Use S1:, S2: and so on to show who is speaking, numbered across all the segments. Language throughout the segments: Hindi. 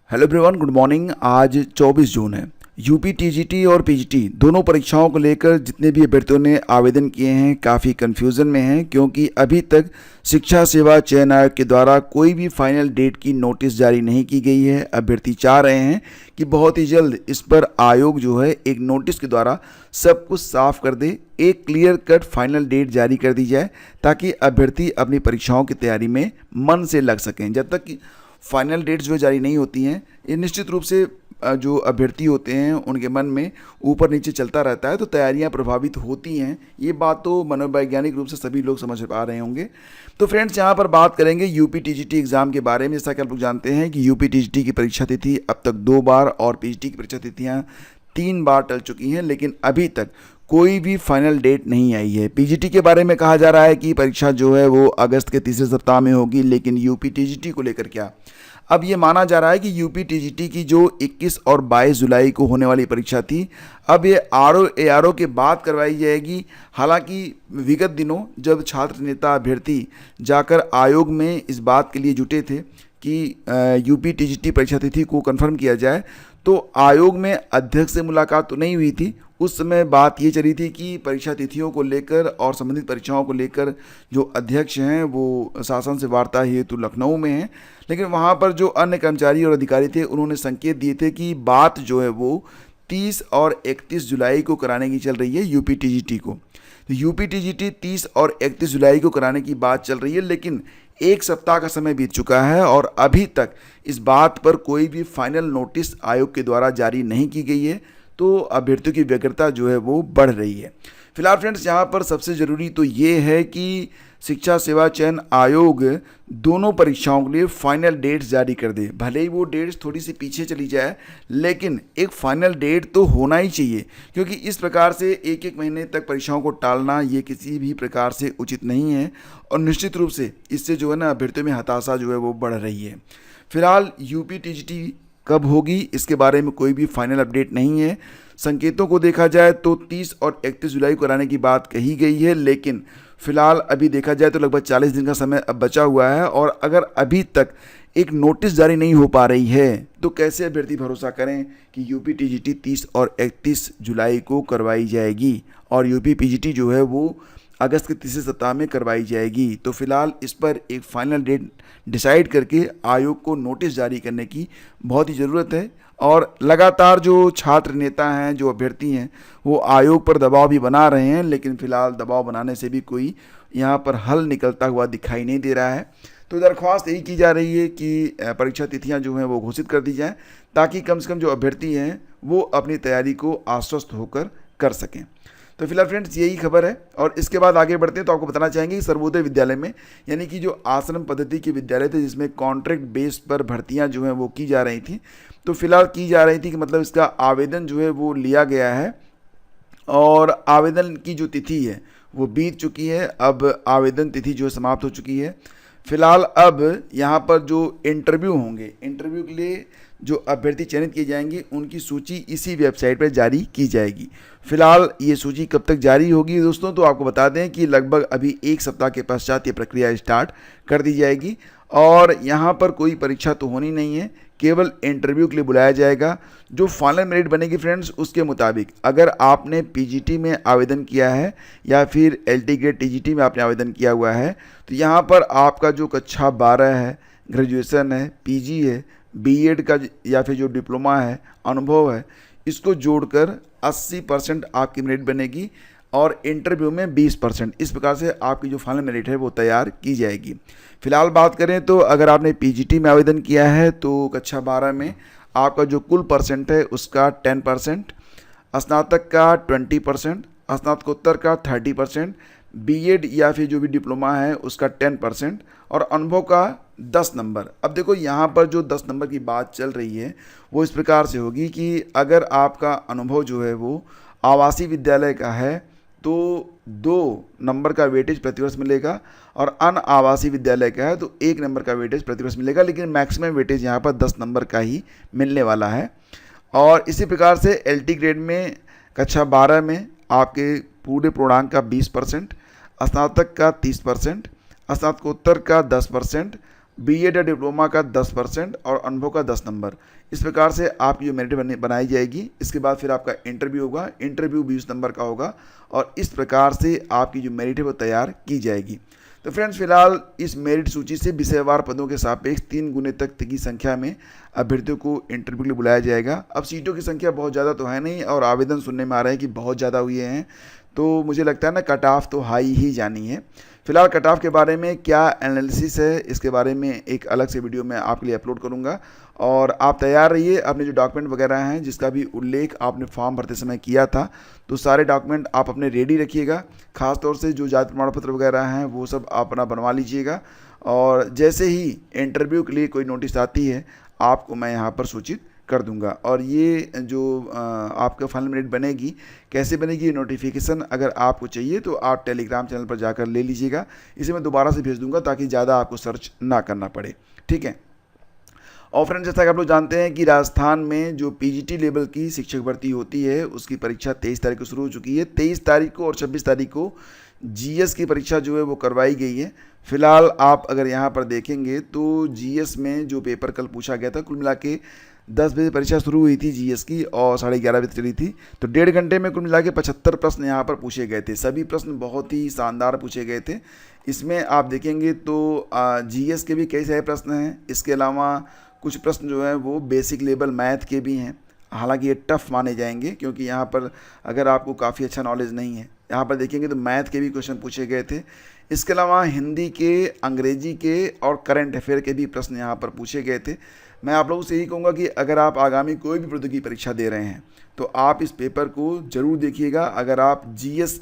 S1: Hello everyone, good morning. आज 24 जून है। यूपी टीजीटी और पीजीटी दोनों परीक्षाओं को लेकर जितने भी अभ्यर्थियों ने आवेदन किए हैं काफ़ी कन्फ्यूज़न में हैं, क्योंकि अभी तक शिक्षा सेवा चयन आयोग के द्वारा कोई भी फाइनल डेट की नोटिस जारी नहीं की गई है। अभ्यर्थी चाह रहे हैं कि बहुत ही जल्द इस पर आयोग जो है एक नोटिस के द्वारा सब कुछ साफ कर दे, एक क्लियर कट फाइनल डेट जारी कर दी जाए, ताकि अभ्यर्थी अपनी परीक्षाओं की तैयारी में मन से लग सकें। जब तक कि फाइनल डेट्स जो जारी नहीं होती हैं, ये निश्चित रूप से जो अभ्यर्थी होते हैं उनके मन में ऊपर नीचे चलता रहता है, तो तैयारियां प्रभावित होती हैं। ये बात तो मनोवैज्ञानिक रूप से सभी लोग समझ पा रहे होंगे। तो फ्रेंड्स, यहाँ पर बात करेंगे यूपी टीजीटी एग्ज़ाम के बारे में। जैसा कि आप लोग जानते हैं कि यूपी टीजीटी की परीक्षा तिथि अब तक 2 बार और पीजीटी की परीक्षा तिथियाँ 3 बार टल चुकी हैं, लेकिन अभी तक कोई भी फाइनल डेट नहीं आई है। पीजीटी के बारे में कहा जा रहा है कि परीक्षा जो है वो अगस्त के तीसरे सप्ताह में होगी, लेकिन यूपी टीजीटी को लेकर क्या, अब ये माना जा रहा है कि यूपी टीजीटी की जो 21 और 22 जुलाई को होने वाली परीक्षा थी, अब ये आरओ के बाद करवाई जाएगी। हालांकि विगत दिनों जब छात्र नेता अभ्यर्थी जाकर आयोग में इस बात के लिए जुटे थे कि यूपी टीजीटी परीक्षा तिथि को कंफर्म किया जाए, तो आयोग में अध्यक्ष से मुलाकात तो नहीं हुई थी। उस समय बात ये चली थी कि परीक्षा तिथियों को लेकर और संबंधित परीक्षाओं को लेकर जो अध्यक्ष हैं वो शासन से वार्ता हेतु लखनऊ में हैं, लेकिन वहाँ पर जो अन्य कर्मचारी और अधिकारी थे उन्होंने संकेत दिए थे कि बात जो है वो 30 और 31 जुलाई को कराने की चल रही है यूपी टीजीटी को। तो यूपी टीजीटी 30 और 31 जुलाई को कराने की बात चल रही है, लेकिन एक सप्ताह का समय बीत चुका है और अभी तक इस बात पर कोई भी फाइनल नोटिस आयोग के द्वारा जारी नहीं की गई है। तो अभ्यर्थियों की व्यग्रता जो है वो बढ़ रही है। फिलहाल फ्रेंड्स, यहाँ पर सबसे ज़रूरी तो ये है कि शिक्षा सेवा चयन आयोग दोनों परीक्षाओं के लिए फाइनल डेट्स जारी कर दे। भले ही वो डेट्स थोड़ी सी पीछे चली जाए, लेकिन एक फाइनल डेट तो होना ही चाहिए, क्योंकि इस प्रकार से एक एक महीने तक परीक्षाओं को टालना ये किसी भी प्रकार से उचित नहीं है, और निश्चित रूप से इससे जो है ना अभ्यर्थियों में हताशा जो है वो बढ़ रही है। फिलहाल यूपी टीजीटी कब होगी इसके बारे में कोई भी फाइनल अपडेट नहीं है। संकेतों को देखा जाए तो 30 और 31 जुलाई को कराने की बात कही गई है, लेकिन फिलहाल अभी देखा जाए तो लगभग 40 दिन का समय अब बचा हुआ है, और अगर अभी तक एक नोटिस जारी नहीं हो पा रही है तो कैसे अभ्यर्थी भरोसा करें कि यूपी टीजीटी 30 और 31 जुलाई को करवाई जाएगी और यूपी पीजीटी जो है वो अगस्त के तीसरे सप्ताह में करवाई जाएगी। तो फिलहाल इस पर एक फाइनल डेट डिसाइड करके आयोग को नोटिस जारी करने की बहुत ही ज़रूरत है, और लगातार जो छात्र नेता हैं, जो अभ्यर्थी हैं, वो आयोग पर दबाव भी बना रहे हैं, लेकिन फिलहाल दबाव बनाने से भी कोई यहाँ पर हल निकलता हुआ दिखाई नहीं दे रहा है। तो दरख्वास्त यही की जा रही है कि परीक्षा तिथियाँ जो हैं वो घोषित कर दी जाएँ, ताकि कम से कम जो अभ्यर्थी हैं वो अपनी तैयारी को आश्वस्त होकर कर सकें। तो फिलहाल फ्रेंड्स, यही खबर है। और इसके बाद आगे बढ़ते हैं तो आपको बताना चाहेंगे कि सर्वोदय विद्यालय में, यानी कि जो आश्रम पद्धति के विद्यालय थे जिसमें कॉन्ट्रैक्ट बेस पर भर्तियां जो हैं वो की जा रही थी, तो फिलहाल की जा रही थी कि मतलब इसका आवेदन जो है वो लिया गया है, और आवेदन की जो तिथि है वो बीत चुकी है। अब आवेदन तिथि जो समाप्त हो चुकी है। फिलहाल अब यहाँ पर जो इंटरव्यू होंगे, इंटरव्यू के लिए जो अभ्यर्थी चयनित किए जाएंगे उनकी सूची इसी वेबसाइट पर जारी की जाएगी। फिलहाल ये सूची कब तक जारी होगी दोस्तों, तो आपको बता दें कि लगभग अभी एक सप्ताह के पश्चात ये प्रक्रिया स्टार्ट कर दी जाएगी, और यहाँ पर कोई परीक्षा तो होनी नहीं है, केवल इंटरव्यू के लिए बुलाया जाएगा। जो फाइनल मेरिट बनेगी फ्रेंड्स, उसके मुताबिक अगर आपने पीजीटी में आवेदन किया है या फिर एलटी ग्रेड टीजीटी में आपने आवेदन किया हुआ है, तो यहाँ पर आपका जो कक्षा 12 है, ग्रेजुएशन है, पीजी है, बीएड का या फिर जो डिप्लोमा है, अनुभव है, इसको जोड़कर 80% आपकी मेरिट बनेगी, और इंटरव्यू में 20%। इस प्रकार से आपकी जो फाइनल मेरिट है वो तैयार की जाएगी। फिलहाल बात करें तो अगर आपने पीजीटी में आवेदन किया है तो कक्षा 12 में आपका जो कुल परसेंट है उसका 10%, स्नातक का 20%, स्नातकोत्तर का 30%, बीएड या फिर जो भी डिप्लोमा है उसका 10%, और अनुभव का 10 नंबर। अब देखो यहाँ पर जो 10 नंबर की बात चल रही है वो इस प्रकार से होगी कि अगर आपका अनुभव जो है वो आवासीय विद्यालय का है तो 2 नंबर का वेटेज प्रतिवर्ष मिलेगा, और अन आवासीय विद्यालय का है तो 1 नंबर का वेटेज प्रतिवर्ष मिलेगा, लेकिन मैक्सिमम वेटेज यहाँ पर 10 नंबर का ही मिलने वाला है। और इसी प्रकार से एलटी ग्रेड में कक्षा 12 में आपके पूरे पूर्णांक का 20%, स्नातक का 30%, स्नातकोत्तर का 10%, बीएड या डिप्लोमा का 10% और अनुभव का 10 नंबर। इस प्रकार से आपकी जो मेरिट बनाई जाएगी। इसके बाद फिर आपका इंटरव्यू होगा, इंटरव्यू 20 नंबर का होगा और इस प्रकार से आपकी जो मेरिट है वो तैयार की जाएगी। तो फ्रेंड्स, फिलहाल इस मेरिट सूची से विषयवार पदों के सापेक्ष 3 गुने तक की संख्या में अभ्यर्थियों को इंटरव्यू के लिए बुलाया जाएगा। अब सीटों की संख्या बहुत ज़्यादा तो है नहीं और आवेदन सुनने में आ रहे हैं कि बहुत ज़्यादा हुए हैं, तो मुझे लगता है ना कट ऑफ तो हाई ही जानी है। फिलहाल कट ऑफ के बारे में क्या एनालिसिस है, इसके बारे में एक अलग से वीडियो मैं आपके लिए अपलोड करूंगा। और आप तैयार रहिए, अपने जो डॉक्यूमेंट वगैरह हैं जिसका भी उल्लेख आपने फॉर्म भरते समय किया था, तो सारे डॉक्यूमेंट आप अपने रेडी रखिएगा। खासतौर से जो जाति प्रमाण पत्र वगैरह हैं वो सब अपना बनवा लीजिएगा और जैसे ही इंटरव्यू के लिए कोई नोटिस आती है आपको मैं यहाँ पर सूचित कर दूंगा। और ये जो आपका फाइनल मेरिट बनेगी, कैसे बनेगी ये नोटिफिकेशन अगर आपको चाहिए तो आप टेलीग्राम चैनल पर जाकर ले लीजिएगा। इसे मैं दोबारा से भेज दूंगा ताकि ज़्यादा आपको सर्च ना करना पड़े, ठीक है। और फ्रेंड्स, जैसा कि आप लोग जानते हैं कि राजस्थान में जो पीजीटी लेवल की शिक्षक भर्ती होती है उसकी परीक्षा 23 तारीख को शुरू हो चुकी है। 23 तारीख को और 26 तारीख को जीएस की परीक्षा जो है वो करवाई गई है। फिलहाल आप अगर यहाँ पर देखेंगे तो जीएस में जो पेपर कल पूछा गया था, कुल मिला के 10 बजे परीक्षा शुरू हुई थी जीएस की और 11:30 बजे चली थी, तो 1.5 घंटे में कुल मिला के 75 प्रश्न यहाँ पर पूछे गए थे। सभी प्रश्न बहुत ही शानदार पूछे गए थे। इसमें आप देखेंगे तो जीएस के भी कई सारे प्रश्न हैं। इसके अलावा कुछ प्रश्न जो है वो बेसिक लेवल मैथ के भी हैं। हालांकि ये टफ माने जाएंगे क्योंकि यहाँ पर अगर आपको काफ़ी अच्छा नॉलेज नहीं है, यहाँ पर देखेंगे तो मैथ के भी क्वेश्चन पूछे गए थे। इसके अलावा हिंदी के, अंग्रेजी के और करंट अफेयर के भी प्रश्न यहाँ पर पूछे गए थे। मैं आप लोगों से यही कहूँगा कि अगर आप आगामी कोई भी प्रतियोगी परीक्षा दे रहे हैं तो आप इस पेपर को ज़रूर देखिएगा अगर आप जीएस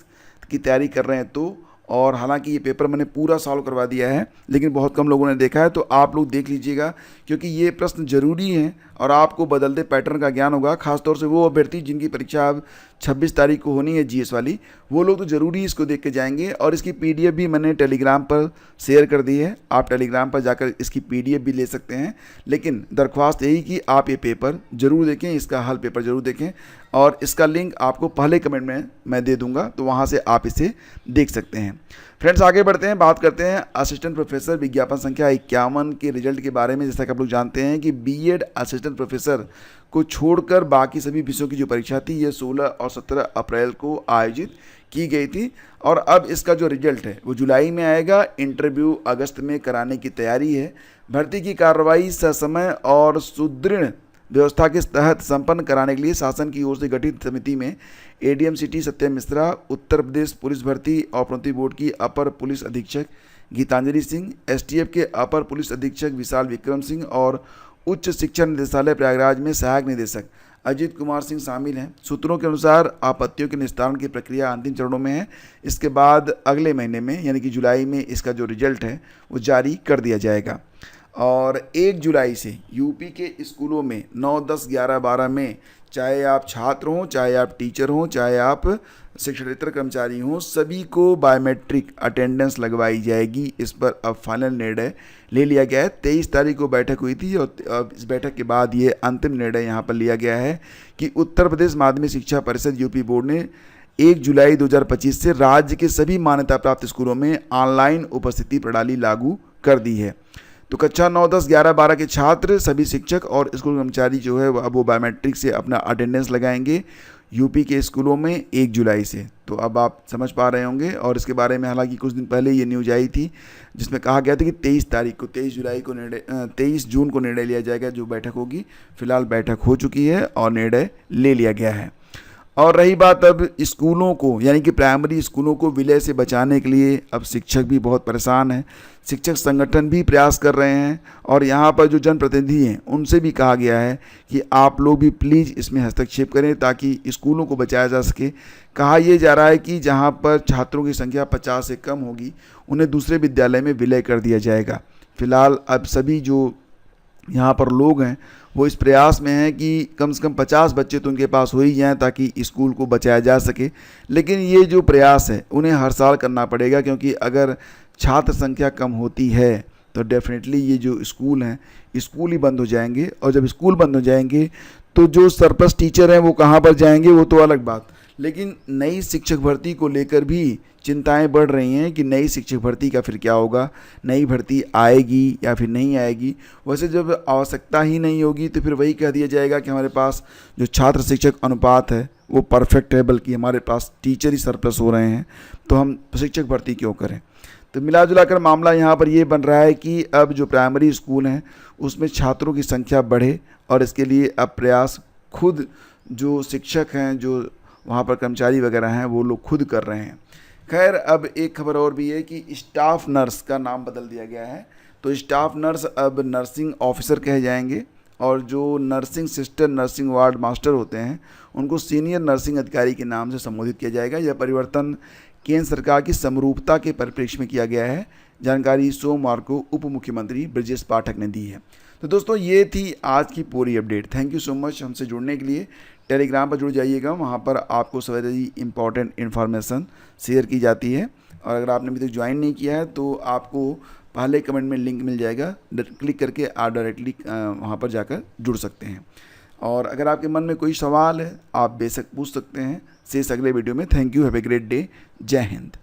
S1: की तैयारी कर रहे हैं तो। और हालांकि ये पेपर मैंने पूरा सॉल्व करवा दिया है लेकिन बहुत कम लोगों ने देखा है, तो आप लोग देख लीजिएगा क्योंकि ये प्रश्न ज़रूरी हैं और आपको बदलते पैटर्न का ज्ञान होगा। खासतौर से वो अभ्यर्थी जिनकी परीक्षा अब 26 तारीख को होनी है जीएस वाली, वो लोग तो ज़रूरी इसको देख के जाएंगे। और इसकी पीडीएफ भी मैंने टेलीग्राम पर शेयर कर दी है, आप टेलीग्राम पर जाकर इसकी पीडीएफ भी ले सकते हैं। लेकिन दरख्वास्त यही कि आप ये पेपर ज़रूर देखें, इसका हल पेपर ज़रूर देखें और इसका लिंक आपको पहले कमेंट में मैं दे दूंगा, तो वहाँ से आप इसे देख सकते हैं। फ्रेंड्स, आगे बढ़ते हैं, बात करते हैं असिस्टेंट प्रोफेसर विज्ञापन संख्या 51 के रिजल्ट के बारे में। जैसा कि आप लोग जानते हैं कि बीएड असिस्टेंट प्रोफेसर को छोड़कर बाकी सभी विषयों की जो परीक्षा थी ये 16 और 17 अप्रैल को आयोजित की गई थी और अब इसका जो रिजल्ट है वो जुलाई में आएगा। इंटरव्यू अगस्त में कराने की तैयारी है। भर्ती की कार्रवाई ससमय और सुदृढ़ व्यवस्था के तहत संपन्न कराने के लिए शासन की ओर से गठित समिति में एडीएम सिटी सत्यम मिश्रा, उत्तर प्रदेश पुलिस भर्ती और प्रोन्नति बोर्ड की अपर पुलिस अधीक्षक गीतांजलि सिंह, एसटीएफ के अपर पुलिस अधीक्षक विशाल विक्रम सिंह और उच्च शिक्षा निदेशालय प्रयागराज में सहायक निदेशक अजीत कुमार सिंह शामिल हैं। सूत्रों के अनुसार आपत्तियों के निस्तारण की प्रक्रिया अंतिम चरणों में है। इसके बाद अगले महीने में यानी कि जुलाई में इसका जो रिजल्ट है वो जारी कर दिया जाएगा। और 1 जुलाई से यूपी के स्कूलों में 9, 10, 11, 12 में चाहे आप छात्र हों, चाहे आप टीचर हों, चाहे आप शिक्षणेतर कर्मचारी हों, सभी को बायोमेट्रिक अटेंडेंस लगवाई जाएगी। इस पर अब फाइनल निर्णय ले लिया गया है। 23 तारीख को बैठक हुई थी और अब इस बैठक के बाद ये अंतिम निर्णय यहाँ पर लिया गया है कि उत्तर प्रदेश माध्यमिक शिक्षा परिषद यूपी बोर्ड ने 1 जुलाई 2025 से राज्य के सभी मान्यता प्राप्त स्कूलों में ऑनलाइन उपस्थिति प्रणाली लागू कर दी है। तो कक्षा 9, 10, 11, 12 के छात्र, सभी शिक्षक और स्कूल कर्मचारी जो है अब वो बायोमेट्रिक से अपना अटेंडेंस लगाएंगे यूपी के स्कूलों में 1 जुलाई से। तो अब आप समझ पा रहे होंगे। और इसके बारे में हालांकि कुछ दिन पहले ये न्यूज आई थी जिसमें कहा गया था कि 23 जून को निर्णय लिया जाएगा जो बैठक होगी। फिलहाल बैठक हो चुकी है और निर्णय ले लिया गया है। और रही बात अब स्कूलों को यानी कि प्राइमरी स्कूलों को विलय से बचाने के लिए अब शिक्षक भी बहुत परेशान हैं। शिक्षक संगठन भी प्रयास कर रहे हैं और यहाँ पर जो जनप्रतिनिधि हैं उनसे भी कहा गया है कि आप लोग भी प्लीज़ इसमें हस्तक्षेप करें ताकि स्कूलों को बचाया जा सके। कहा यह जा रहा है कि जहाँ पर छात्रों की संख्या 50 से कम होगी उन्हें दूसरे विद्यालय में विलय कर दिया जाएगा। फिलहाल अब सभी जो यहाँ पर लोग हैं वो इस प्रयास में हैं कि कम से कम 50 बच्चे तो उनके पास हो ही जाएँ ताकि स्कूल को बचाया जा सके। लेकिन ये जो प्रयास है उन्हें हर साल करना पड़ेगा क्योंकि अगर छात्र संख्या कम होती है तो डेफिनेटली ये जो स्कूल हैं स्कूल ही बंद हो जाएंगे। और जब स्कूल बंद हो जाएंगे तो जो सरप्लस टीचर हैं वो कहाँ पर जाएंगे वो तो अलग बात, लेकिन नई शिक्षक भर्ती को लेकर भी चिंताएं बढ़ रही हैं कि नई शिक्षक भर्ती का फिर क्या होगा, नई भर्ती आएगी या फिर नहीं आएगी। वैसे जब आवश्यकता ही नहीं होगी तो फिर वही कह दिया जाएगा कि हमारे पास जो छात्र शिक्षक अनुपात है वो परफेक्ट है, बल्कि हमारे पास टीचर ही सरप्लस हो रहे हैं, तो हम शिक्षक भर्ती क्यों करें। तो मिला जुला कर मामला यहाँ पर ये बन रहा है कि अब जो प्राइमरी स्कूल हैं उसमें छात्रों की संख्या बढ़े, और इसके लिए अब प्रयास खुद जो शिक्षक हैं, जो वहाँ पर कर्मचारी वगैरह हैं, वो लोग खुद कर रहे हैं। खैर, अब एक खबर और भी है कि स्टाफ नर्स का नाम बदल दिया गया है। तो स्टाफ नर्स अब नर्सिंग ऑफिसर कहे जाएंगे, और जो nursing sister, nursing ward master होते हैं उनको सीनियर नर्सिंग अधिकारी के नाम से संबोधित किया जाएगा। यह परिवर्तन केंद्र सरकार की समरूपता के परिप्रेक्ष्य में किया गया है। जानकारी सोमवार को उप मुख्यमंत्री ब्रजेश पाठक ने दी है। तो दोस्तों, ये थी आज की पूरी update. Thank you so much हमसे जुड़ने के लिए। टेलीग्राम पर जुड़ जाइएगा, वहाँ पर आपको सारी इंपॉर्टेंट इन्फॉर्मेशन शेयर की जाती है। और अगर आपने अभी तक ज्वाइन नहीं किया है तो आपको पहले कमेंट में लिंक मिल जाएगा, क्लिक करके आप डायरेक्टली वहाँ पर जाकर जुड़ सकते हैं। और अगर आपके मन में कोई सवाल है आप बेशक पूछ सकते हैं। शेष अगले वीडियो में। Thank you, have a great day. जय हिंद।